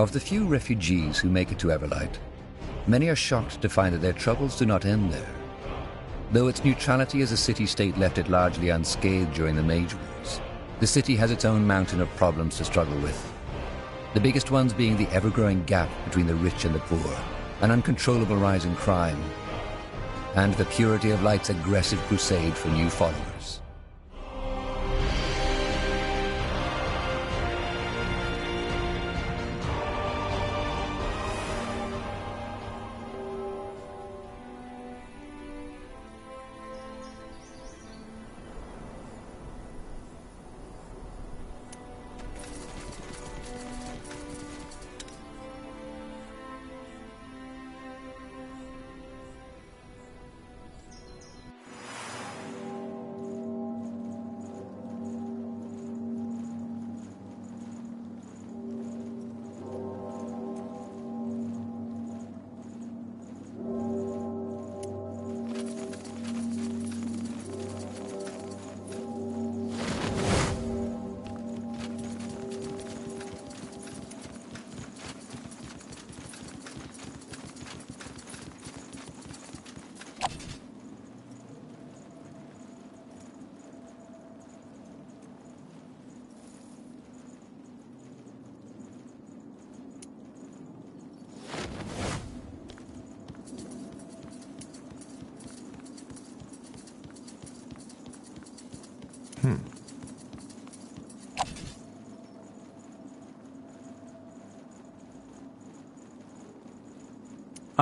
Of the few refugees who make it to Everlight, many are shocked to find that their troubles do not end there. Though its neutrality as a city-state left it largely unscathed during the Mage Wars, the city has its own mountain of problems to struggle with. The biggest ones being the ever-growing gap between the rich and the poor, an uncontrollable rise in crime, and the Purity of Light's aggressive crusade for new followers.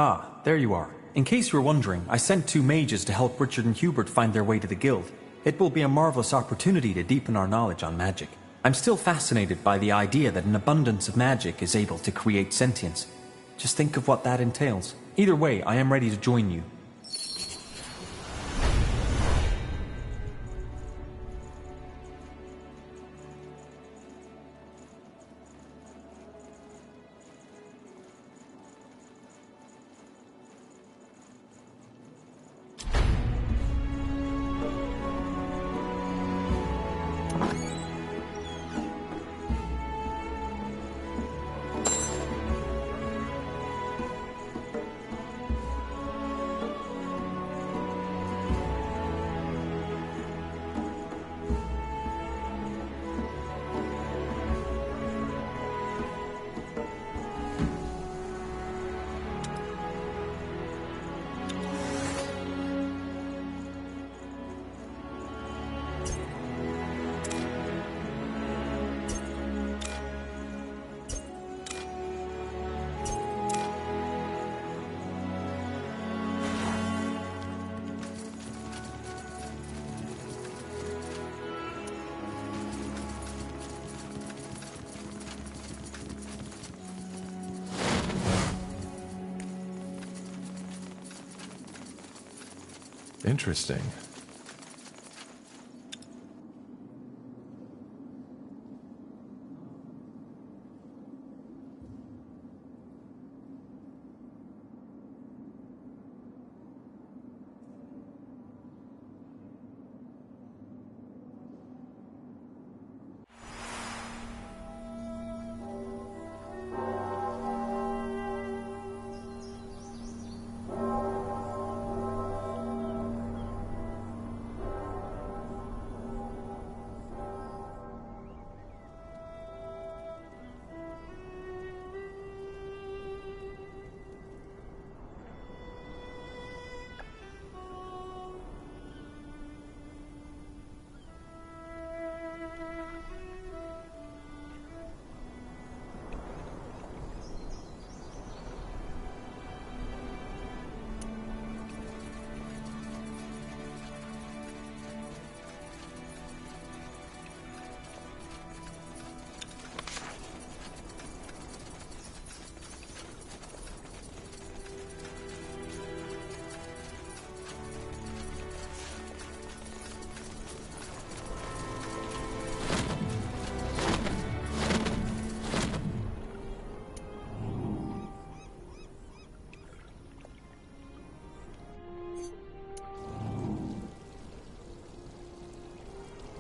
Ah, there you are. In case you were wondering, I sent 2 mages to help Richard and Hubert find their way to the guild. It will be a marvelous opportunity to deepen our knowledge on magic. I'm still fascinated by the idea that an abundance of magic is able to create sentience. Just think of what that entails. Either way, I am ready to join you. Interesting.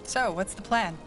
So, what's the plan?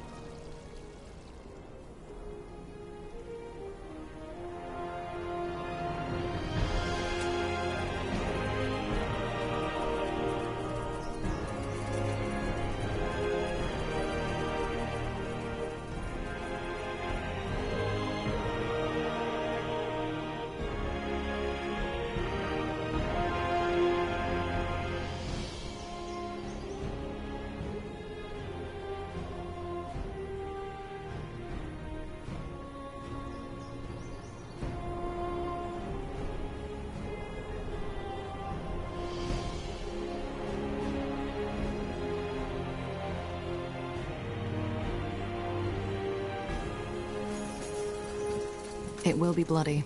It will be bloody.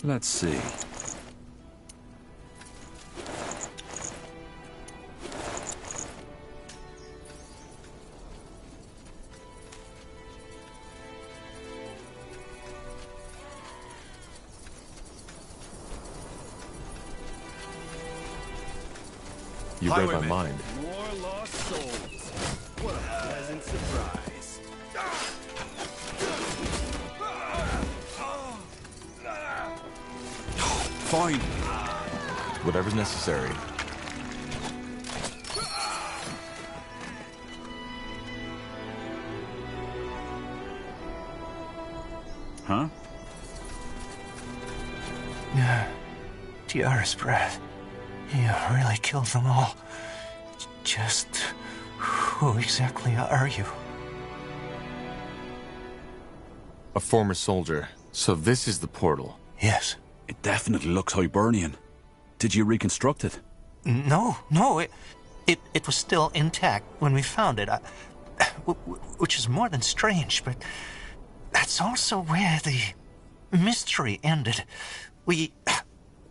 Let's see. You read my mind. More lost souls. What a pleasant surprise. Fine. Whatever's necessary. Huh? Tiara's breath. You really killed them all. Just who exactly are you? A former soldier. So this is the portal. Yes. It definitely looks Hibernian. Did you reconstruct it? No. It was still intact when we found it. Which is more than strange, but that's also where the mystery ended. We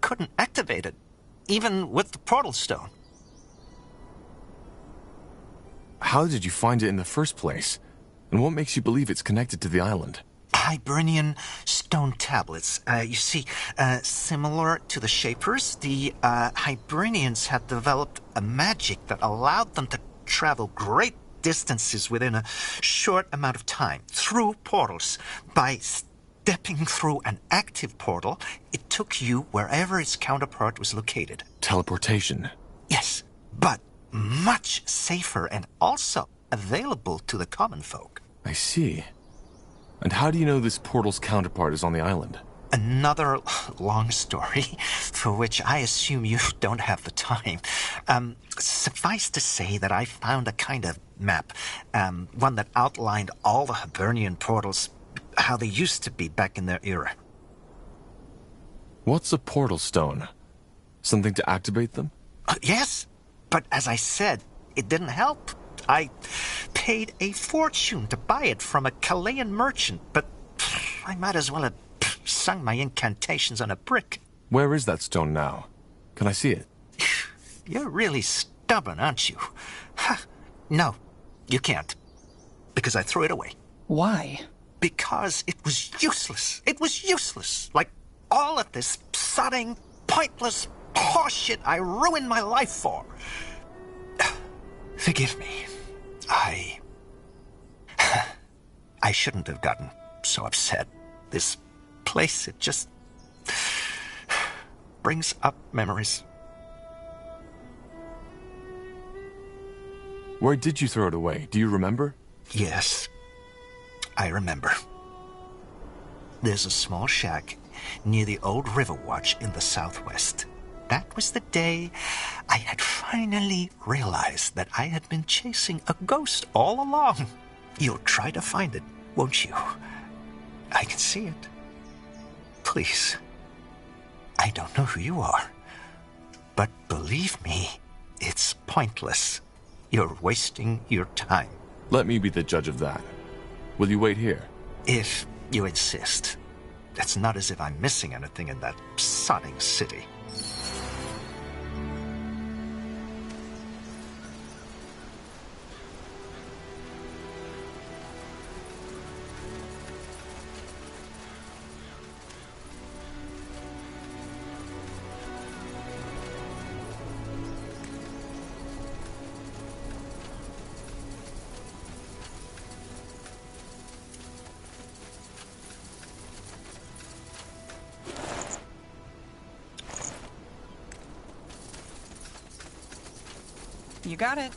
couldn't activate it, even with the portal stone. How did you find it in the first place? And what makes you believe it's connected to the island? Hibernian stone tablets. You see, similar to the Shapers, the Hibernians had developed a magic that allowed them to travel great distances within a short amount of time through portals. By stepping through an active portal, it took you wherever its counterpart was located. Teleportation. Yes, but much safer and also available to the common folk. I see. And how do you know this portal's counterpart is on the island? Another long story, for which I assume you don't have the time. Suffice to say that I found a kind of map, one that outlined all the Hibernian portals, how they used to be back in their era. What's a portal stone? Something to activate them? Yes, but as I said, it didn't help. I paid a fortune to buy it from a Chilean merchant, but I might as well have sung my incantations on a brick. Where is that stone now? Can I see it? You're really stubborn, aren't you? No, you can't. Because I threw it away. Why? Because it was useless. It was useless. Like all of this sodding, pointless horseshit I ruined my life for. Forgive me. I shouldn't have gotten so upset. This place, it just brings up memories. Where did you throw it away? Do you remember? Yes, I remember. There's a small shack near the old River Watch in the southwest. That was the day I had finally realized that I had been chasing a ghost all along. You'll try to find it, won't you? I can see it. Please. I don't know who you are, but believe me, it's pointless. You're wasting your time. Let me be the judge of that. Will you wait here? If you insist. It's not as if I'm missing anything in that sodding city. You got it.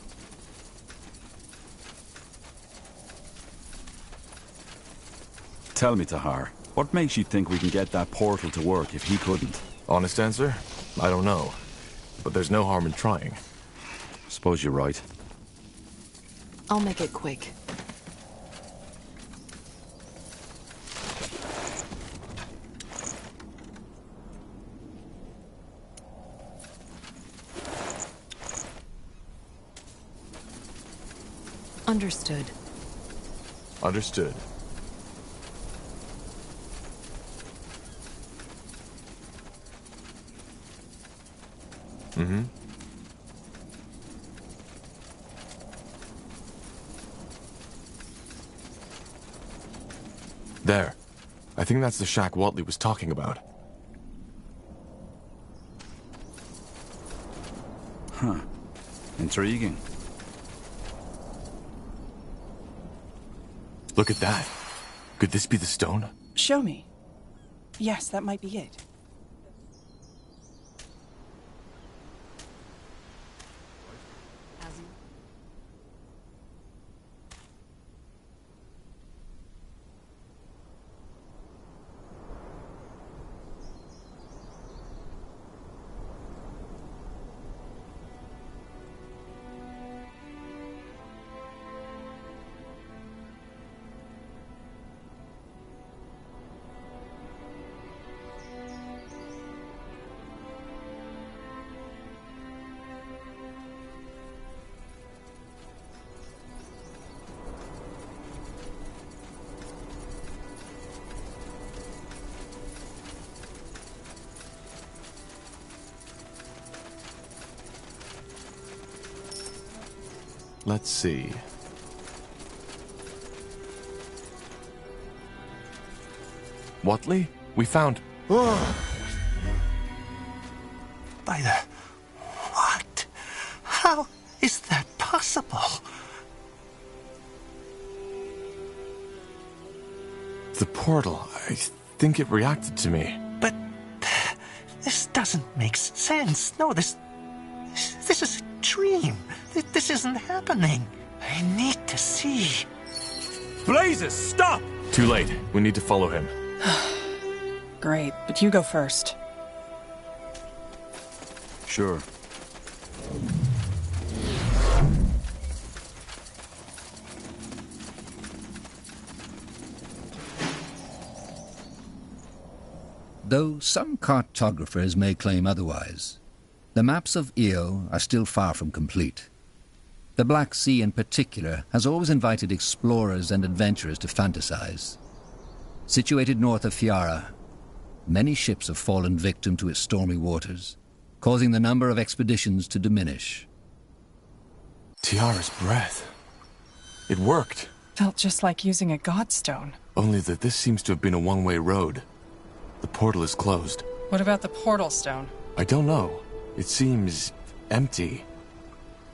Tell me, Tahar, what makes you think we can get that portal to work if he couldn't? Honest answer? I don't know. But there's no harm in trying. Suppose you're right. I'll make it quick. Understood. Understood. Mm-hmm. There. I think that's the shack Watley was talking about. Huh. Intriguing. Look at that. Could this be the stone? Show me. Yes, that might be it. Let's see. Watley? We found... By the... What? How is that possible? The portal. I think it reacted to me. But... this doesn't make sense. No, this is a dream. This isn't happening. I need to see. Blazes, stop! Too late. We need to follow him. Great, but you go first. Sure. Though some cartographers may claim otherwise, the maps of Io are still far from complete. The Black Sea in particular has always invited explorers and adventurers to fantasize. Situated north of Fiara, many ships have fallen victim to its stormy waters, causing the number of expeditions to diminish. Tiara's breath. It worked. Felt just like using a godstone. Only that this seems to have been a one-way road. The portal is closed. What about the portal stone? I don't know. It seems empty.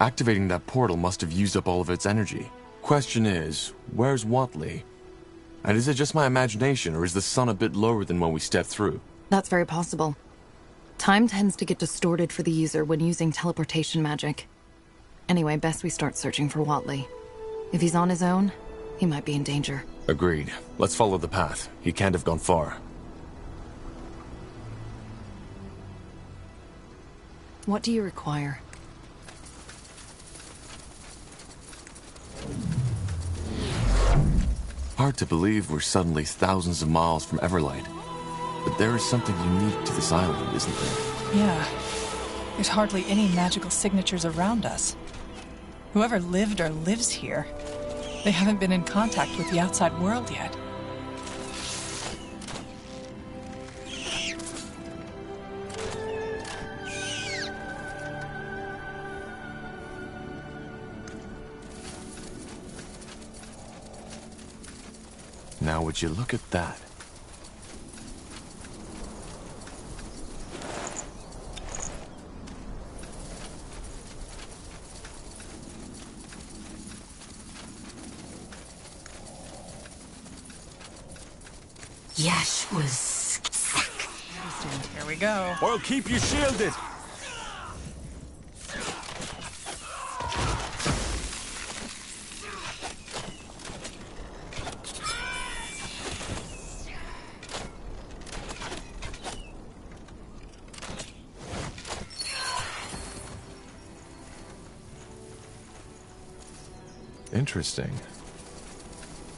Activating that portal must have used up all of its energy. Question is, where's Watley? And is it just my imagination, or is the sun a bit lower than when we stepped through? That's very possible. Time tends to get distorted for the user when using teleportation magic. Anyway, best we start searching for Watley. If he's on his own, he might be in danger. Agreed. Let's follow the path. He can't have gone far. What do you require? Hard to believe we're suddenly thousands of miles from Everlight. But there is something unique to this island, isn't there? Yeah. There's hardly any magical signatures around us. Whoever lived or lives here, they haven't been in contact with the outside world yet. Now would you look at that? Yes, was... Here we go. I'll keep you shielded! Interesting.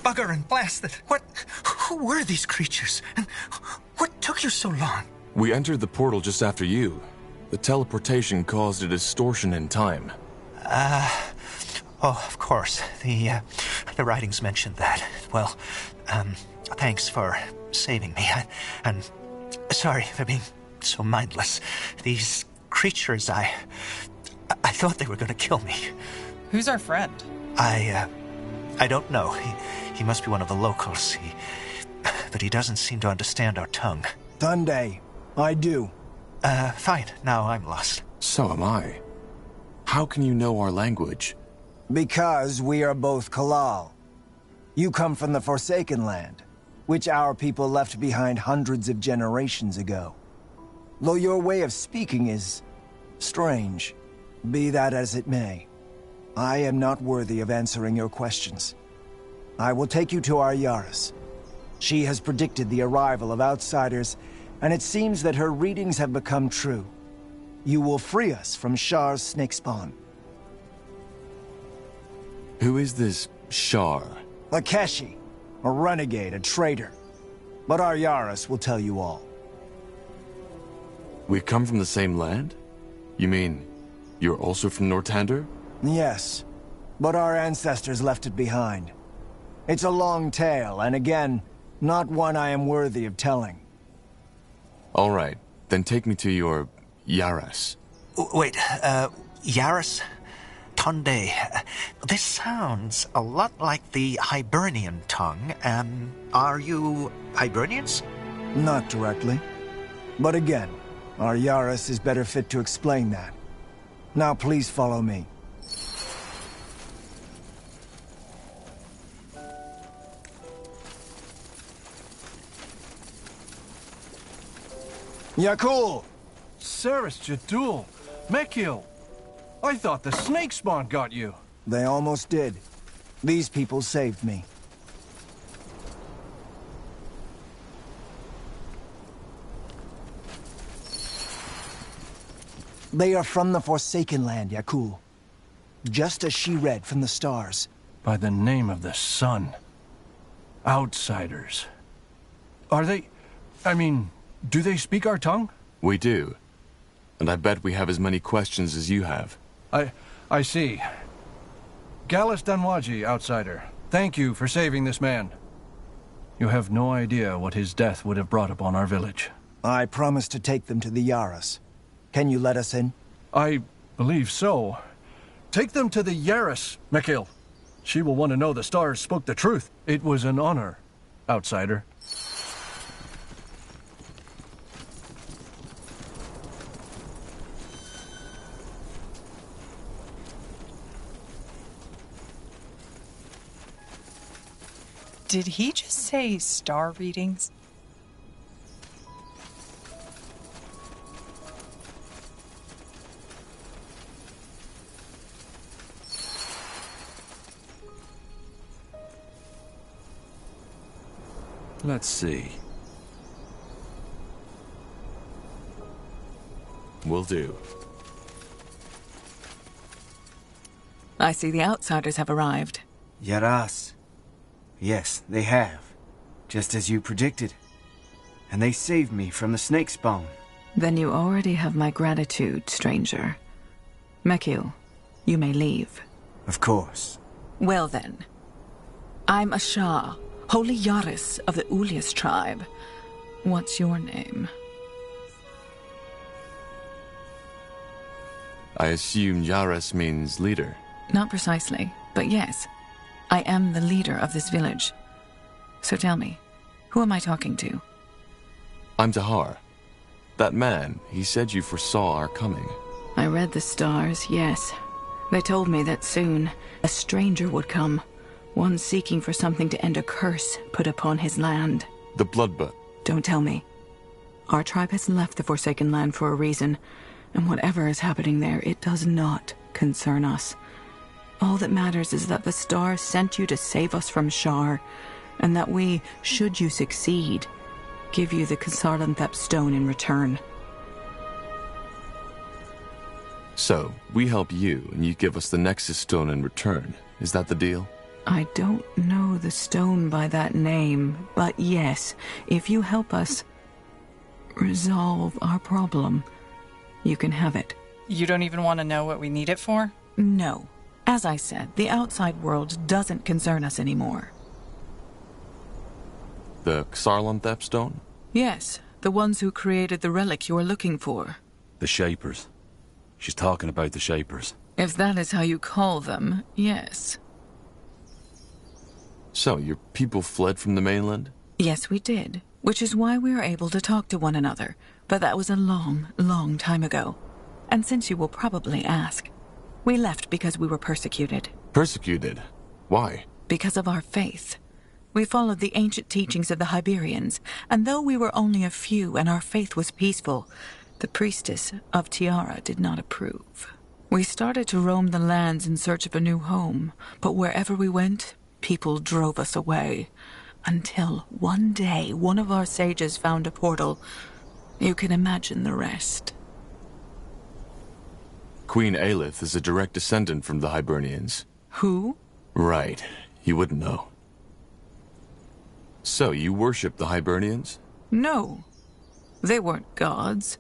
Bugger and blast it. Who were these creatures? And what took you so long? We entered the portal just after you. The teleportation caused a distortion in time. Oh, of course. The writings mentioned that. Well, thanks for saving me. And sorry for being so mindless. These creatures, I thought they were going to kill me. Who's our friend? I don't know. He must be one of the locals. But he doesn't seem to understand our tongue. Tunde, I do. Fine. Now I'm lost. So am I. How can you know our language? Because we are both Kalal. You come from the Forsaken Land, which our people left behind hundreds of generations ago. Though your way of speaking is strange, be that as it may, I am not worthy of answering your questions. I will take you to our Yaris. She has predicted the arrival of outsiders, and it seems that her readings have become true. You will free us from Shar's snake spawn. Who is this Shar? A Keshi, a renegade, a traitor. But our Yaris will tell you all. We come from the same land? You mean, you're also from Nortander? Yes, but our ancestors left it behind. It's a long tale, and again, not one I am worthy of telling. All right, then take me to your Yaras. Wait, Yaris? Tunde. This sounds a lot like the Hibernian tongue. Are you Hibernians? Not directly. But again, our Yaris is better fit to explain that. Now please follow me. Yakul! Saris Jadul, Mekil. I thought the snake spawn got you. They almost did. These people saved me. They are from the Forsaken Land, Yakul. Just as she read from the stars. By the name of the sun. Outsiders. Are they... I mean, do they speak our tongue? We do. And I bet we have as many questions as you have. I see. Gallus Danwaji, outsider. Thank you for saving this man. You have no idea what his death would have brought upon our village. I promised to take them to the Yaras. Can you let us in? I believe so. Take them to the Yaris, Mekil. She will want to know the stars spoke the truth. It was an honor, outsider. Did he just say star readings? Let's see. Will do. I see the outsiders have arrived. Yaras. Yes, they have. Just as you predicted. And they saved me from the snake spawn. Then you already have my gratitude, stranger. Mekil, you may leave. Of course. Well then. I'm a Shah, holy Yaris of the Ulias tribe. What's your name? I assume Yaras means leader. Not precisely, but yes. I am the leader of this village. So tell me, who am I talking to? I'm Tahar. That man, he said you foresaw our coming. I read the stars, yes. They told me that soon a stranger would come, one seeking for something to end a curse put upon his land. The Bloodbutt. Don't tell me. Our tribe has left the Forsaken Land for a reason, and whatever is happening there, it does not concern us. All that matters is that the stars sent you to save us from Shar, and that we, should you succeed, give you the Kasarlanthep stone in return. So, we help you, and you give us the Nexus stone in return. Is that the deal? I don't know the stone by that name, but yes, if you help us resolve our problem, you can have it. You don't even want to know what we need it for? No. As I said, the outside world doesn't concern us anymore. The Xarlanthep stone? Yes, the ones who created the relic you are looking for. The Shapers. She's talking about the Shapers. If that is how you call them, yes. So, your people fled from the mainland? Yes, we did, which is why we were able to talk to one another. But that was a long, long time ago. And since you will probably ask, we left because we were persecuted. Persecuted? Why? Because of our faith. We followed the ancient teachings of the Hyberians, and though we were only a few and our faith was peaceful, the priestess of Tiara did not approve. We started to roam the lands in search of a new home, but wherever we went, people drove us away. Until one day, one of our sages found a portal. You can imagine the rest. Queen Aelith is a direct descendant from the Hibernians. Who? Right. You wouldn't know. So, you worship the Hibernians? No. They weren't gods.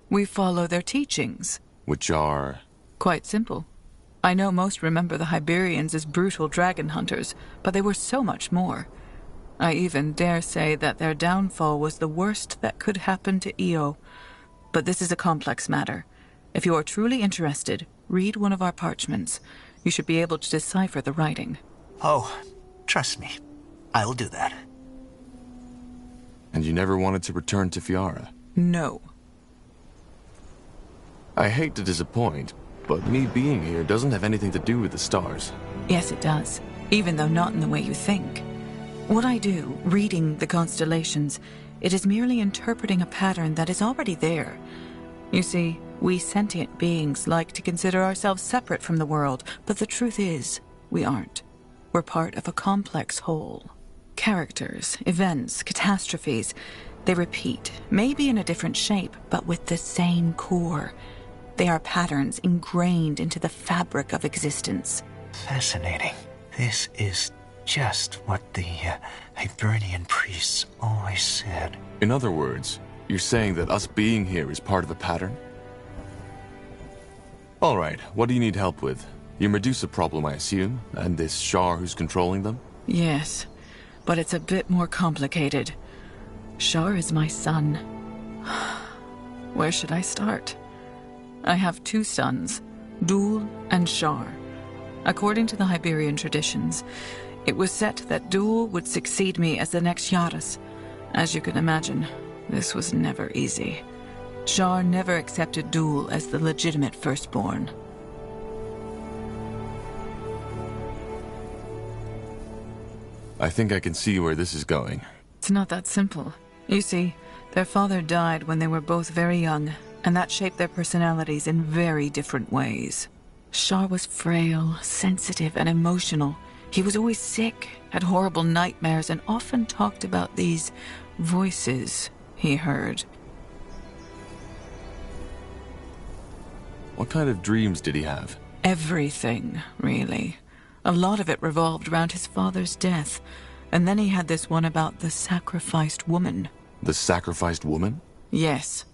We follow their teachings. Which are? Quite simple. I know most remember the Hyberians as brutal dragon hunters, but they were so much more. I even dare say that their downfall was the worst that could happen to Io. But this is a complex matter. If you are truly interested, read one of our parchments. You should be able to decipher the writing. Oh, trust me. I'll do that. And you never wanted to return to Fiara? No. I hate to disappoint, but me being here doesn't have anything to do with the stars. Yes, it does. Even though not in the way you think. What I do, reading the constellations, it is merely interpreting a pattern that is already there. You see, we sentient beings like to consider ourselves separate from the world, but the truth is, we aren't. We're part of a complex whole. Characters, events, catastrophes, they repeat, maybe in a different shape, but with the same core. They are patterns ingrained into the fabric of existence. Fascinating. This is just what the Hibernian priests always said. In other words, you're saying that us being here is part of a pattern? Alright, what do you need help with? Your Medusa problem, I assume, and this Shar who's controlling them? Yes, but it's a bit more complicated. Shar is my son. Where should I start? I have two sons, Dul and Shar. According to the Hyberian traditions, it was set that Dul would succeed me as the next Yaras. As you can imagine, this was never easy. Shar never accepted Dul as the legitimate firstborn. I think I can see where this is going. It's not that simple. You see, their father died when they were both very young, and that shaped their personalities in very different ways. Shar was frail, sensitive, and emotional. He was always sick, had horrible nightmares, and often talked about these voices he heard. What kind of dreams did he have? Everything, really. A lot of it revolved around his father's death, and then he had this one about the sacrificed woman. The sacrificed woman? Yes.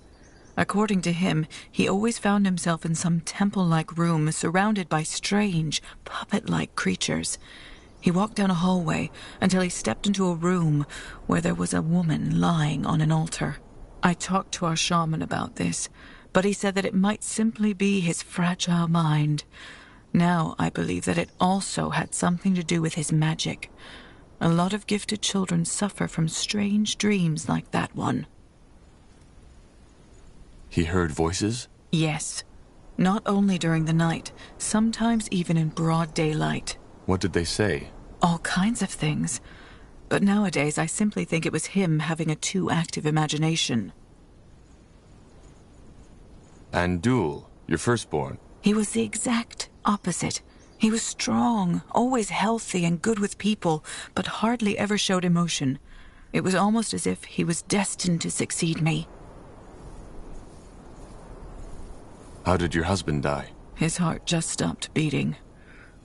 According to him, he always found himself in some temple-like room surrounded by strange, puppet-like creatures. He walked down a hallway until he stepped into a room where there was a woman lying on an altar. I talked to our shaman about this, but he said that it might simply be his fragile mind. Now I believe that it also had something to do with his magic. A lot of gifted children suffer from strange dreams like that one. He heard voices? Yes. Not only during the night, sometimes even in broad daylight. What did they say? All kinds of things. But nowadays I simply think it was him having a too active imagination. And Dul, your firstborn? He was the exact opposite. He was strong, always healthy and good with people, but hardly ever showed emotion. It was almost as if he was destined to succeed me. How did your husband die? His heart just stopped beating.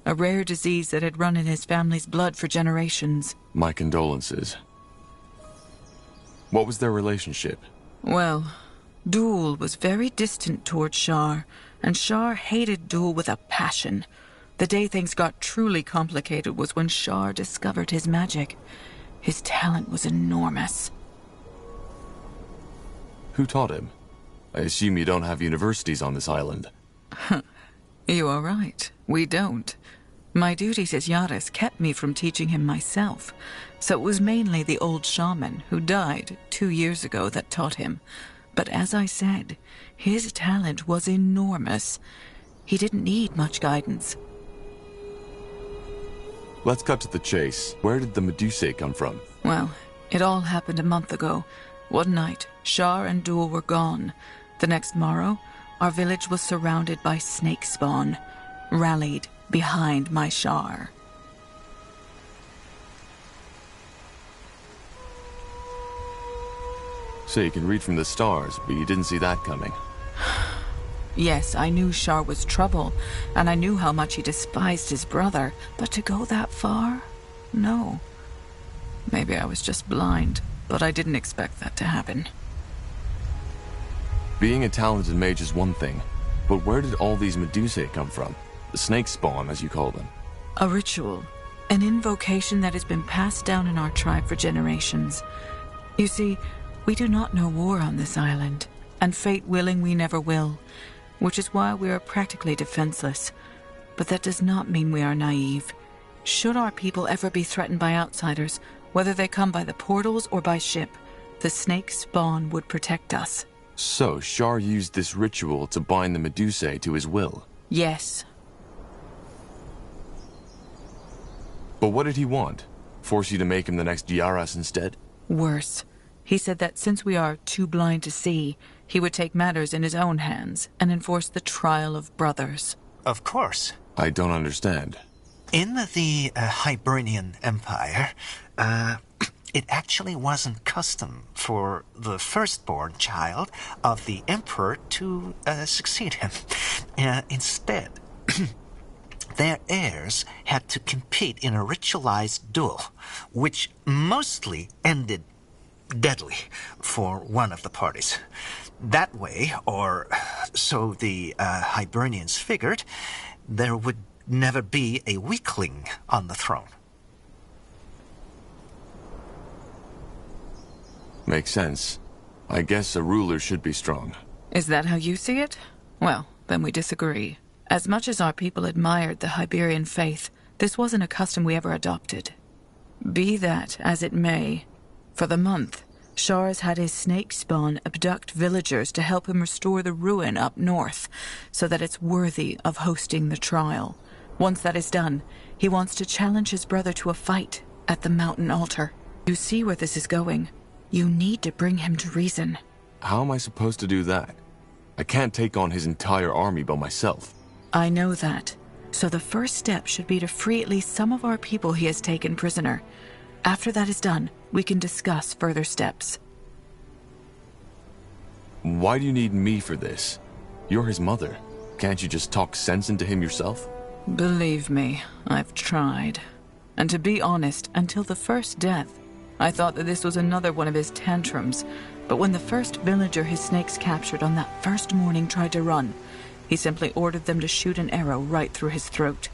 A rare disease that had run in his family's blood for generations. My condolences. What was their relationship? Well, Dul was very distant toward Shar, and Shar hated Dul with a passion. The day things got truly complicated was when Shar discovered his magic. His talent was enormous. Who taught him? I assume you don't have universities on this island. You are right. We don't. My duties as Yaris kept me from teaching him myself, so it was mainly the old shaman who died 2 years ago that taught him. But as I said, his talent was enormous. He didn't need much guidance. Let's cut to the chase. Where did the Medusae come from? Well, it all happened a month ago. One night, Shar and Duel were gone. The next morrow, our village was surrounded by snake spawn, rallied behind my Shar. So you can read from the stars, but you didn't see that coming. Yes, I knew Shar was trouble, and I knew how much he despised his brother, but to go that far? No. Maybe I was just blind, but I didn't expect that to happen. Being a talented mage is one thing, but where did all these Medusae come from? The snake spawn, as you call them. A ritual. An invocation that has been passed down in our tribe for generations. You see, we do not know war on this island, and fate willing we never will, which is why we are practically defenseless. But that does not mean we are naive. Should our people ever be threatened by outsiders, whether they come by the portals or by ship, the snake spawn would protect us. So, Shar used this ritual to bind the Medusae to his will? Yes. But what did he want? Force you to make him the next Yaras instead? Worse. He said that since we are too blind to see, he would take matters in his own hands and enforce the trial of brothers. Of course. I don't understand. In the Hibernian Empire, it actually wasn't custom for the firstborn child of the emperor to succeed him. Instead, their heirs had to compete in a ritualized duel, which mostly ended deadly for one of the parties. That way, or so the Hibernians figured, there would never be a weakling on the throne. Makes sense. I guess a ruler should be strong. Is that how you see it? Well, then we disagree. As much as our people admired the Hiberian faith, this wasn't a custom we ever adopted. Be that as it may, for the month, Shar has had his snake spawn abduct villagers to help him restore the ruin up north, so that it's worthy of hosting the trial. Once that is done, he wants to challenge his brother to a fight at the mountain altar. You see where this is going. You need to bring him to reason. How am I supposed to do that? I can't take on his entire army by myself. I know that. So the first step should be to free at least some of our people he has taken prisoner. After that is done, we can discuss further steps. Why do you need me for this? You're his mother. Can't you just talk sense into him yourself? Believe me, I've tried. And to be honest, until the first death, I thought that this was another one of his tantrums. But when the first villager his snakes captured on that first morning tried to run, he simply ordered them to shoot an arrow right through his throat.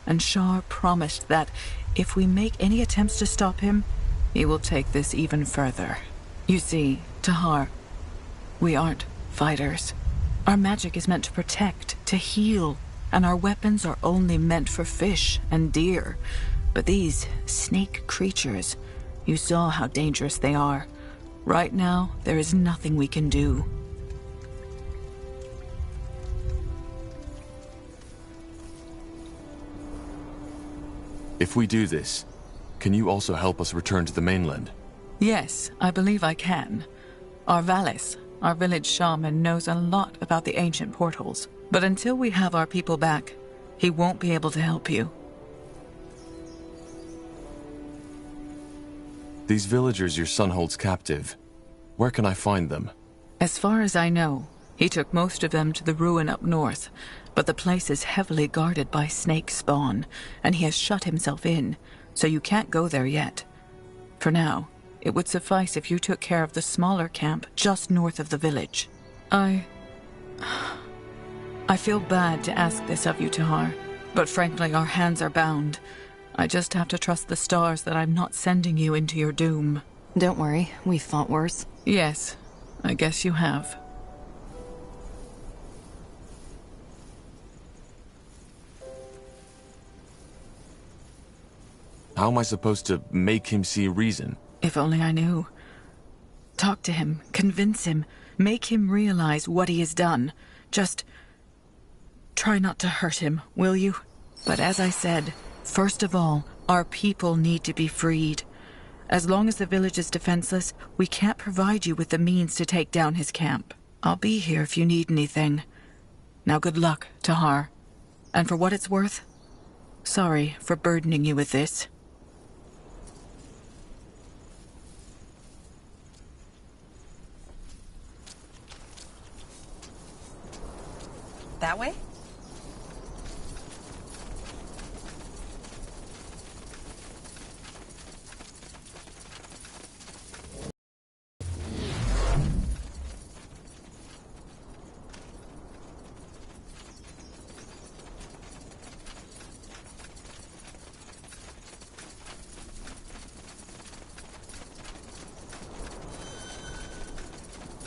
And Shar promised that if we make any attempts to stop him, he will take this even further. You see, Tahar, we aren't fighters. Our magic is meant to protect, to heal, and our weapons are only meant for fish and deer. But these snake creatures, you saw how dangerous they are. Right now, there is nothing we can do. If we do this, can you also help us return to the mainland? Yes, I believe I can. Our Valis, our village shaman, knows a lot about the ancient portals. But until we have our people back, he won't be able to help you. These villagers your son holds captive, where can I find them? As far as I know, he took most of them to the ruin up north, but the place is heavily guarded by snake spawn, and he has shut himself in, so you can't go there yet. For now, it would suffice if you took care of the smaller camp just north of the village. I feel bad to ask this of you, Tahar, But frankly, our hands are bound. I just have to trust the stars that I'm not sending you into your doom. Don't worry, we've fought worse. Yes, I guess you have. How am I supposed to make him see reason? If only I knew. Talk to him, convince him, make him realize what he has done. Just try not to hurt him, will you? But as I said, first of all, our people need to be freed. As long as the village is defenseless, we can't provide you with the means to take down his camp. I'll be here if you need anything. Now good luck, Tahar. And for what it's worth, sorry for burdening you with this. That way?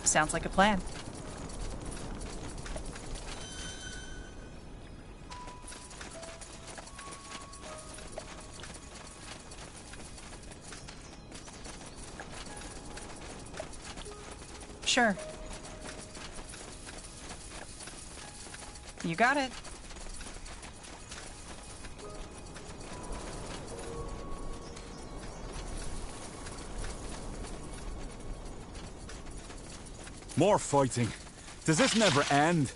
Sounds like a plan. Sure. You got it. More fighting. Does this never end?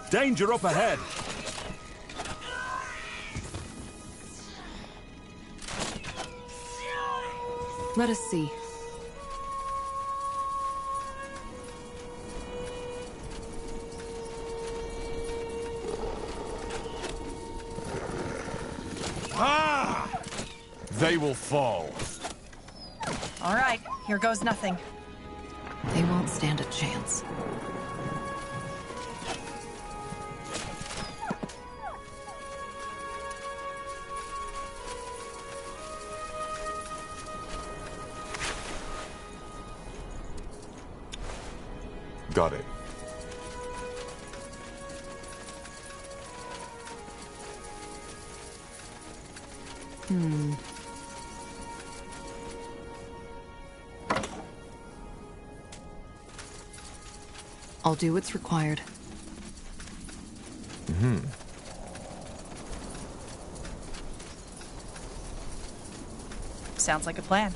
Danger up ahead! Let us see. Ah! They will fall. All right, here goes nothing. They won't stand a chance. Got it. I'll do what's required. Sounds like a plan.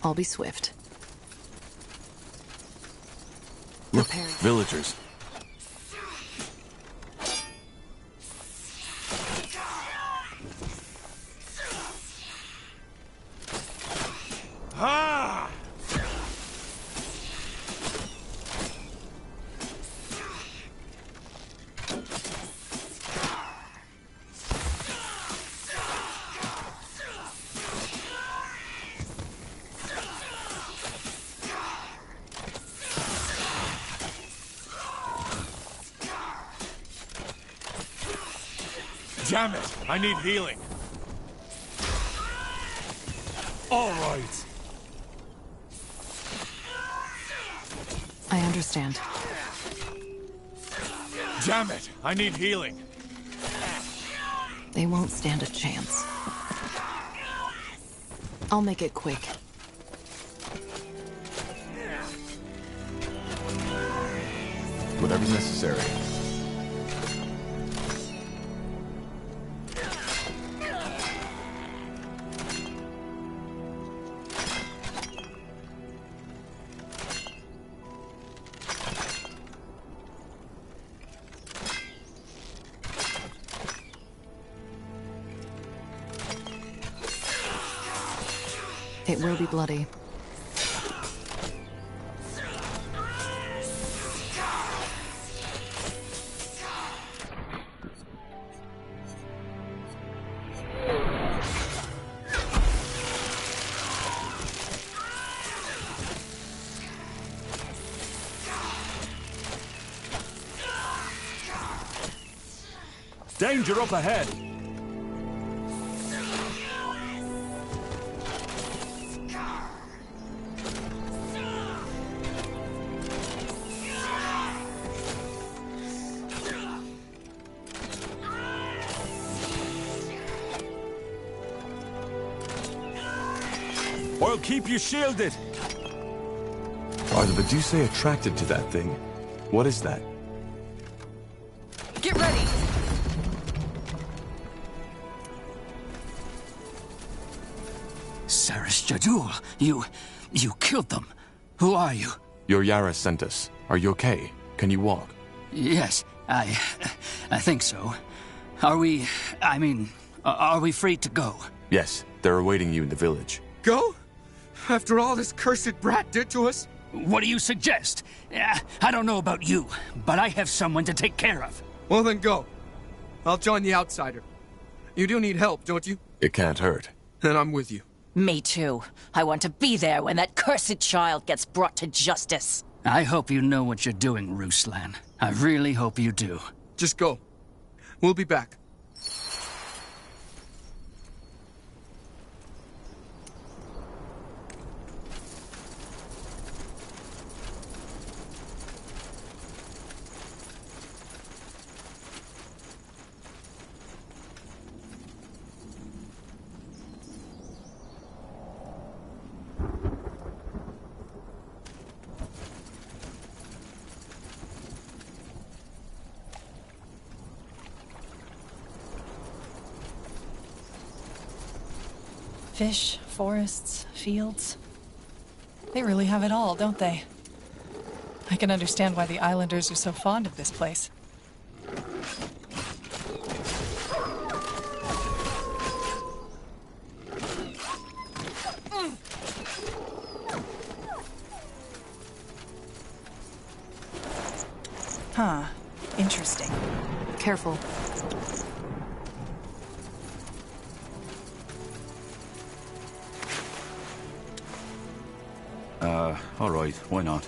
I'll be swift. Look, Prepare. villagers. Ah! Damn it! I need healing. All right. I understand. Damn it! I need healing. They won't stand a chance. I'll make it quick. Whatever's necessary. It will be bloody. Danger up ahead! I'll keep you shielded! Are the Medusae attracted to that thing? What is that? Get ready! Saris Jadul, you killed them. Who are you? Your Yara sent us. Are you okay? Can you walk? Yes, I think so. Are we free to go? Yes, they're awaiting you in the village. Go? After all this cursed brat did to us? What do you suggest? I don't know about you, but I have someone to take care of. Well then go. I'll join the outsider. You do need help, don't you? It can't hurt. Then I'm with you. Me too. I want to be there when that cursed child gets brought to justice. I hope you know what you're doing, Ruslan. I really hope you do. Just go. We'll be back. Fish, forests, fields. They really have it all, don't they? I can understand why the islanders are so fond of this place. Huh. Interesting. Careful. All right, why not?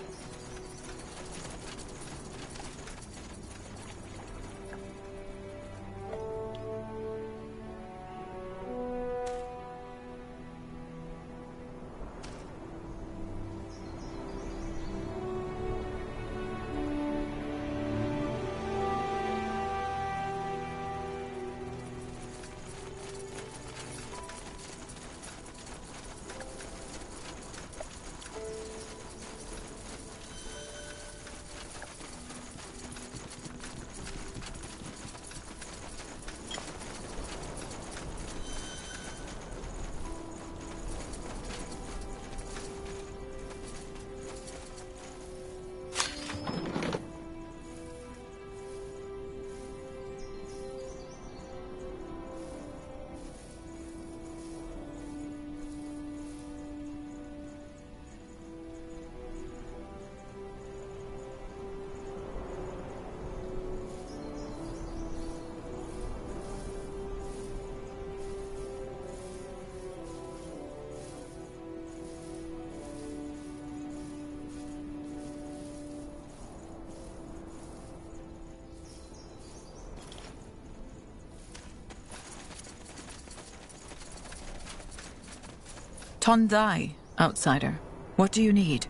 Tondai, outsider. What do you need?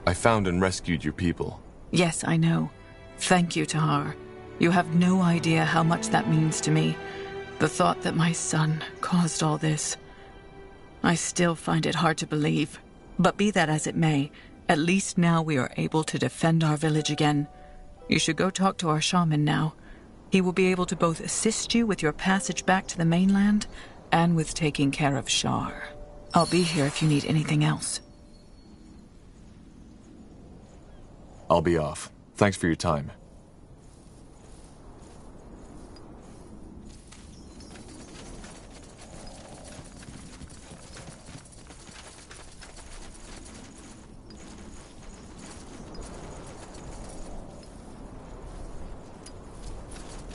I found and rescued your people. Yes, I know. Thank you, Tahar. You have no idea how much that means to me. The thought that my son caused all this. I still find it hard to believe. But be that as it may, at least now we are able to defend our village again. You should go talk to our shaman now. He will be able to both assist you with your passage back to the mainland and with taking care of Shar. I'll be here if you need anything else. I'll be off. Thanks for your time.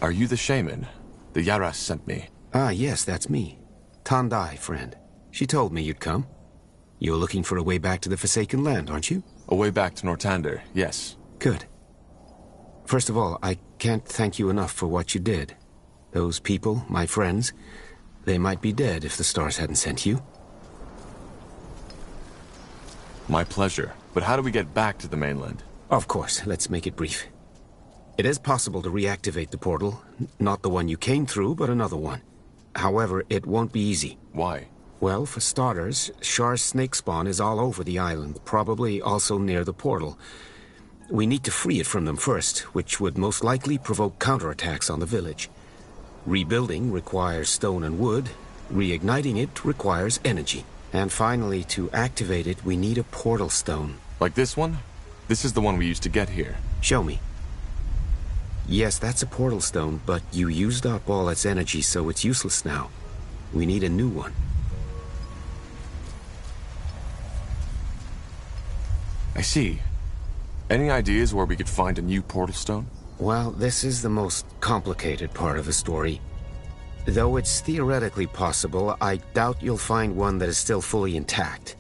Are you the shaman? The Yaras sent me. Ah, yes, that's me. Tandai, friend. She told me you'd come. You're looking for a way back to the Forsaken Land, aren't you? A way back to Northander, yes. Good. First of all, I can't thank you enough for what you did. Those people, my friends, they might be dead if the stars hadn't sent you. My pleasure. But how do we get back to the mainland? Of course, let's make it brief. It is possible to reactivate the portal. Not the one you came through, but another one. However, it won't be easy. Why? Well, for starters, Shar's snake spawn is all over the island, probably also near the portal. We need to free it from them first, which would most likely provoke counterattacks on the village. Rebuilding requires stone and wood. Reigniting it requires energy. And finally, to activate it, we need a portal stone. Like this one? This is the one we used to get here. Show me. Yes, that's a portal stone, but you used up all its energy, so it's useless now. We need a new one. I see. Any ideas where we could find a new portal stone? Well, this is the most complicated part of the story. Though it's theoretically possible, I doubt you'll find one that is still fully intact.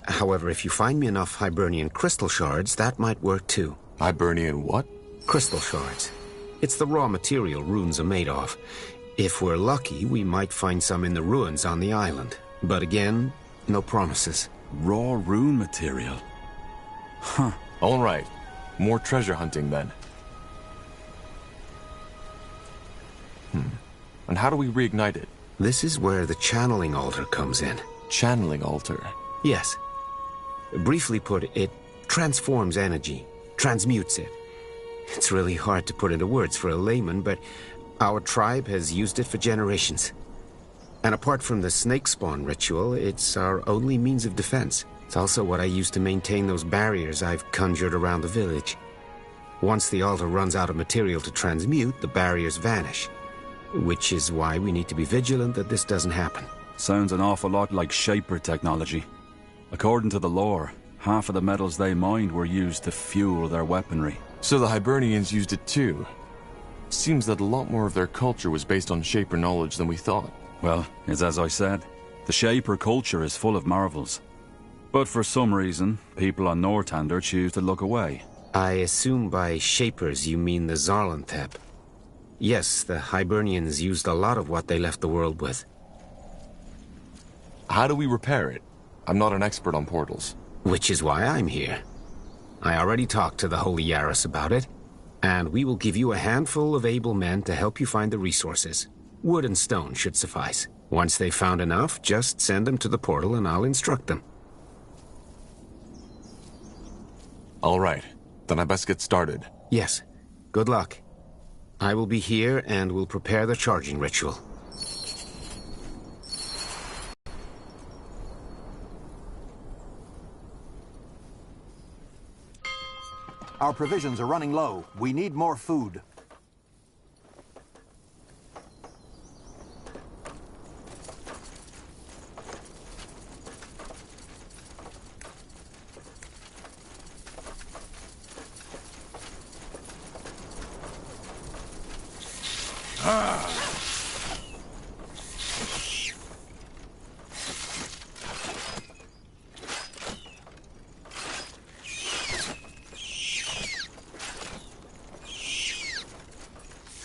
However, if you find me enough Hibernian crystal shards, that might work too. Hibernian what? Crystal shards. It's the raw material runes are made of. If we're lucky, we might find some in the ruins on the island. But again, no promises. Raw rune material? Huh. All right. More treasure hunting then. And how do we reignite it? This is where the channeling altar comes in. Channeling altar? Yes. Briefly put, it transforms energy, transmutes it. It's really hard to put into words for a layman, but our tribe has used it for generations. And apart from the snake spawn ritual, it's our only means of defense. It's also what I use to maintain those barriers I've conjured around the village. Once the altar runs out of material to transmute, the barriers vanish. Which is why we need to be vigilant that this doesn't happen. Sounds an awful lot like Shaper technology. According to the lore, half of the metals they mined were used to fuel their weaponry. So the Hibernians used it too. Seems that a lot more of their culture was based on Shaper knowledge than we thought. Well, it's as I said. The Shaper culture is full of marvels. But for some reason, people on Northander choose to look away. I assume by Shapers you mean the Zarlanthep. Yes, the Hibernians used a lot of what they left the world with. How do we repair it? I'm not an expert on portals. Which is why I'm here. I already talked to the Holy Yaras about it, and we will give you a handful of able men to help you find the resources. Wood and stone should suffice. Once they've found enough, just send them to the portal and I'll instruct them. All right. Then I best get started. Yes. Good luck. I will be here and will prepare the charging ritual. Our provisions are running low. We need more food.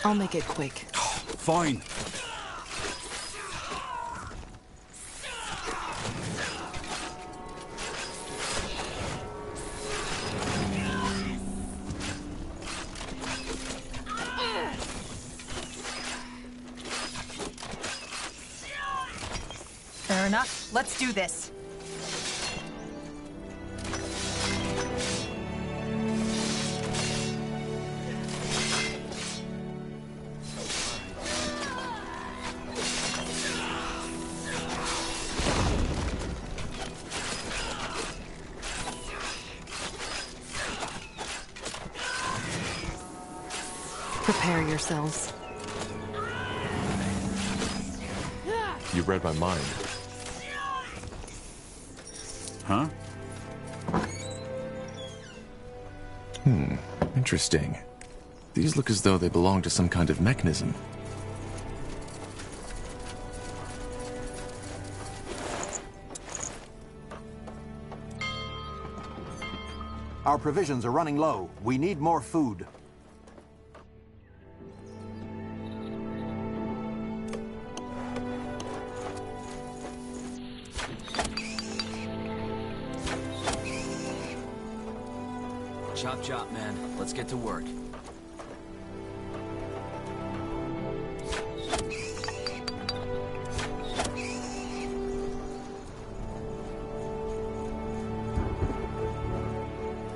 I'll make it quick. Fine. Fair enough. Let's do this. Prepare yourselves. You read my mind. Huh? Interesting. These look as though they belong to some kind of mechanism. Our provisions are running low. We need more food. Chop chop, man. Let's get to work.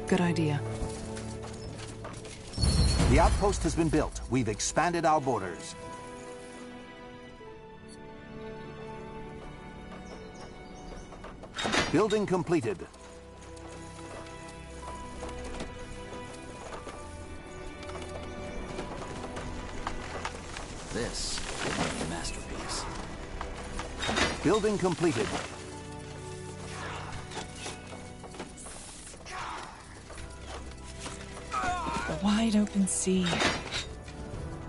Good idea. The outpost has been built. We've expanded our borders. Building completed. This will be a masterpiece. Building completed. The wide open sea.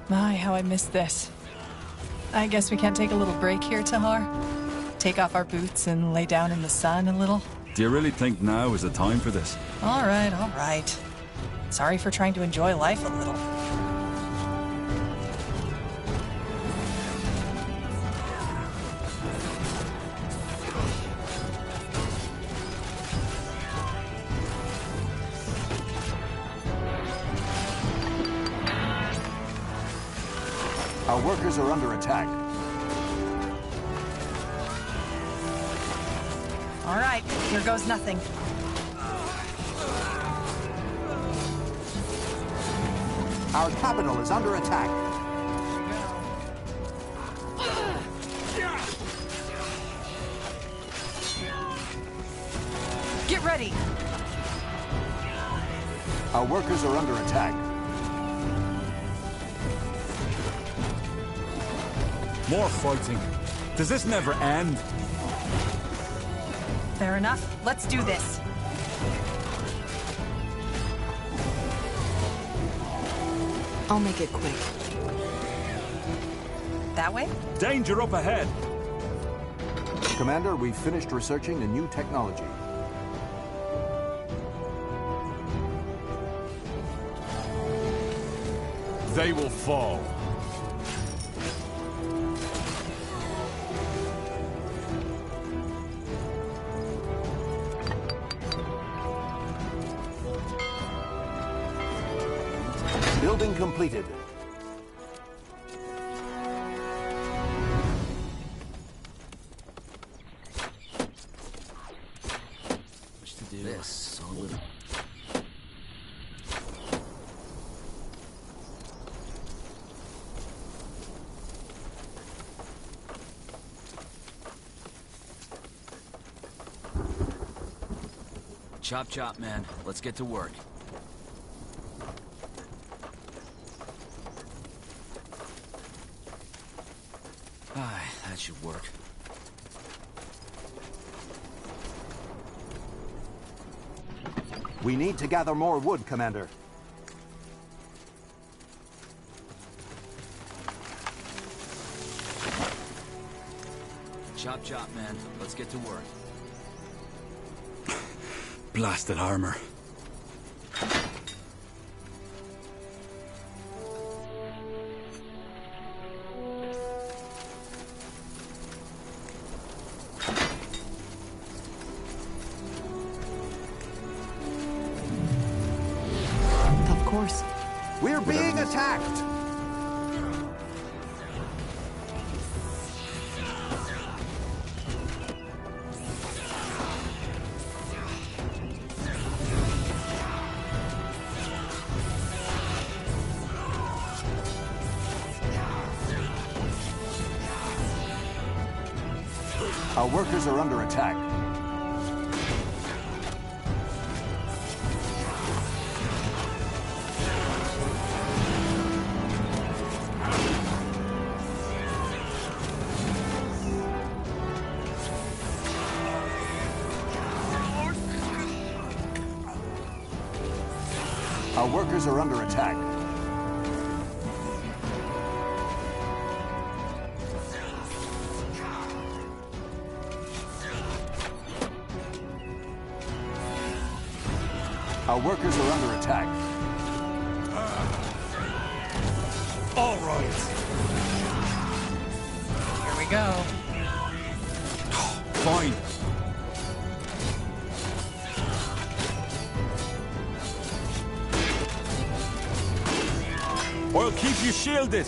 My, how I miss this. I guess we can't take a little break here, Tahar? Take off our boots and lay down in the sun a little? Do you really think now is the time for this? All right, all right. Sorry for trying to enjoy life a little. Our workers are under attack. All right, here goes nothing. Our capital is under attack. Get ready! Our workers are under attack. More fighting. Does this never end? Fair enough. Let's do this. I'll make it quick. That way? Danger up ahead! Commander, we've finished researching the new technology. They will fall. Building completed. Much to do. This a little. Chop chop, man. Let's get to work. That should work. We need to gather more wood, Commander. Chop chop, man. Let's get to work. Blasted armor. We're being attacked! Our workers are under attack. Our workers are under attack. Our workers are under attack. All right. Here we go. Fine. I'll keep you shielded.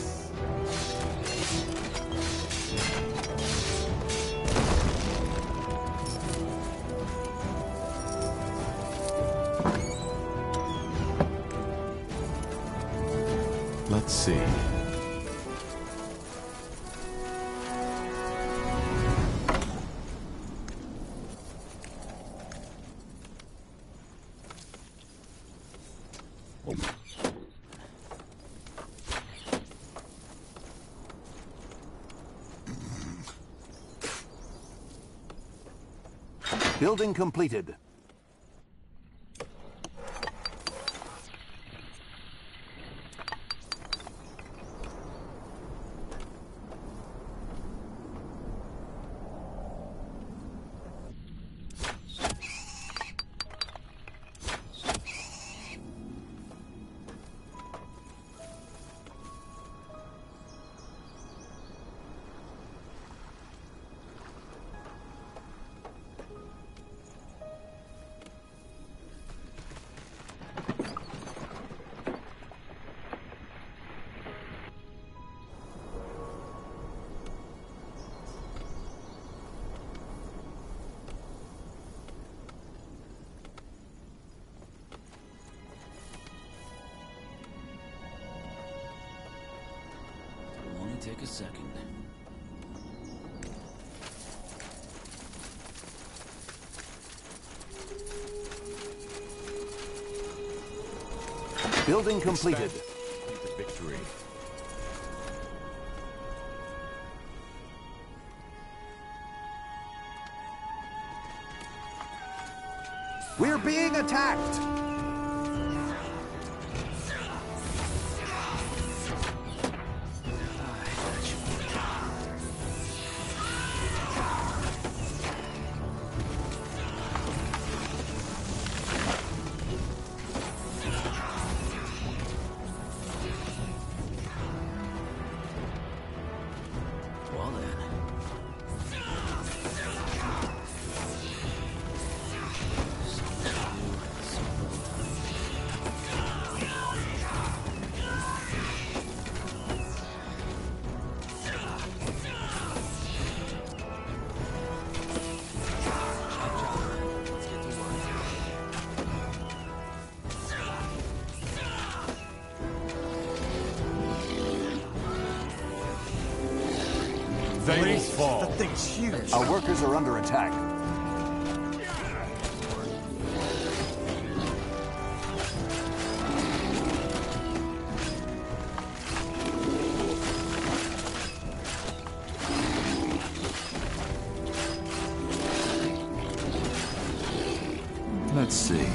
Let's see. Building completed. Take a second. Building completed. Victory. We're being attacked. They will fall. That thing's huge. Our workers are under attack. Let's see.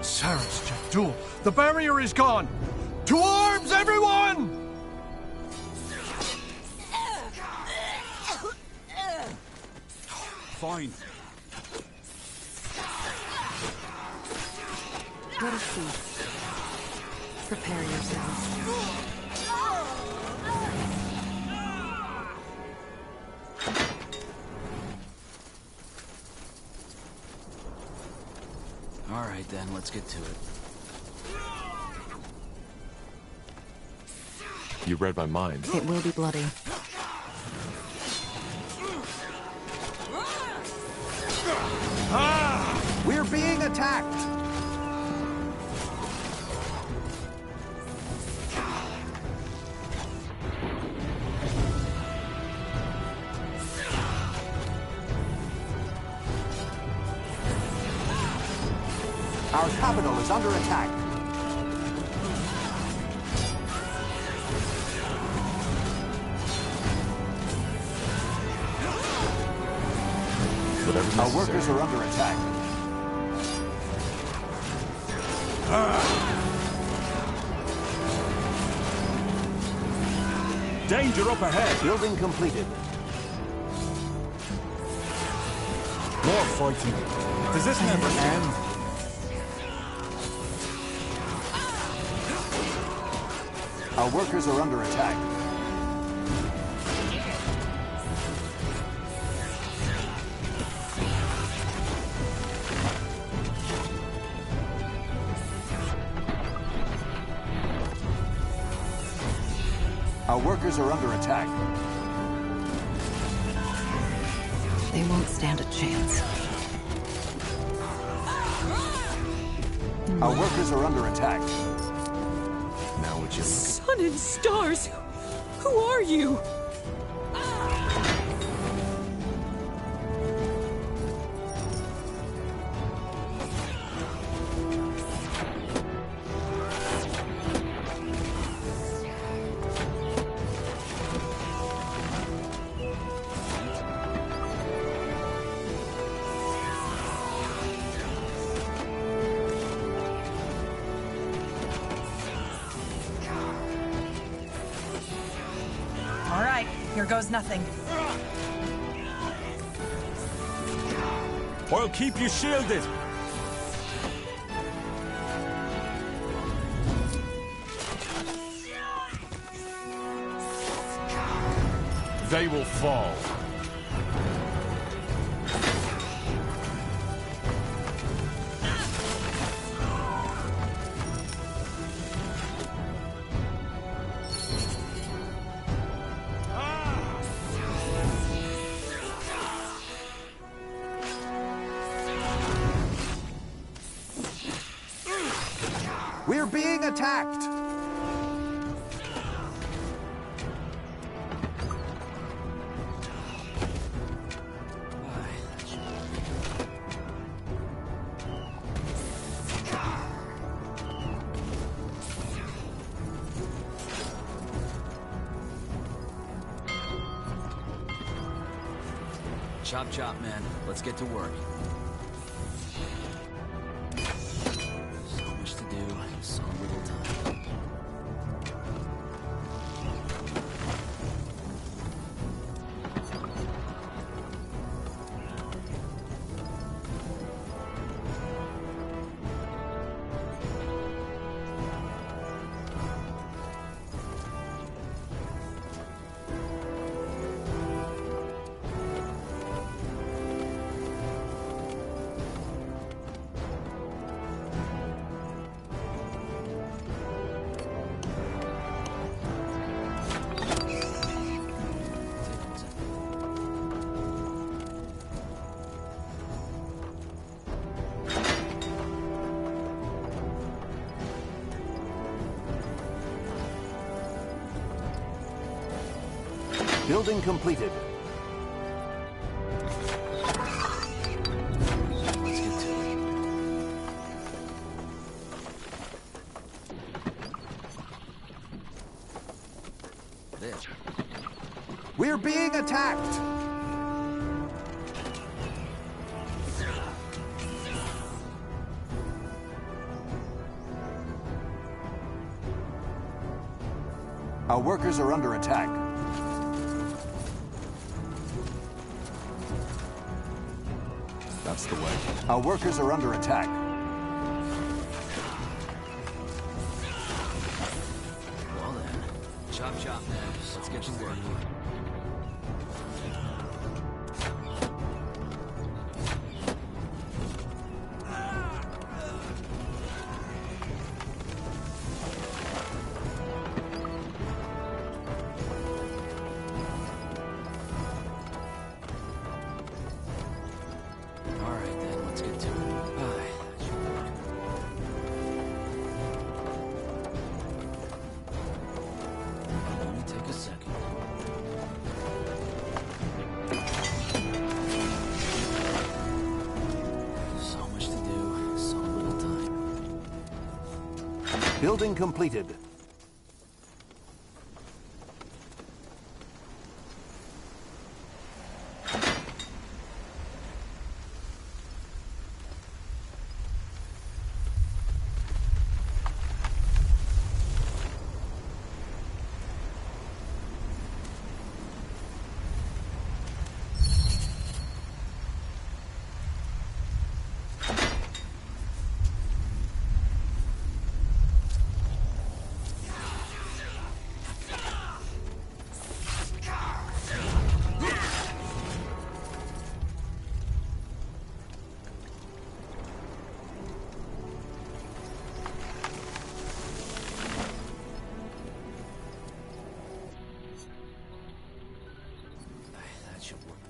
Sarah's Jackdaw. The barrier is gone. To arms, everyone! Fine. Let us see. Prepare yourselves. All right, then, let's get to it. You read my mind. It will be bloody. We're being attacked. Our capital is under attack. Our workers are under attack. Danger up ahead! Building completed. More fighting. Does this never end? Our workers are under attack. Our workers are under attack. They won't stand a chance. Our workers are under attack. Now would you... Sun and stars! Who are you? All right, here goes nothing. I'll keep you shielded! They will fall. We're being attacked! Chop chop, man. Let's get to work. So much to do, so little time. Building completed. Let's get to it. There. We're being attacked! Our workers are under attack. That's the way. Our workers are under attack. Well then, chop chop, man. Let's get to work. All right then, let's get to it. Aye, that should work. It'll only take a second. So much to do, so little time. Building completed. That should work.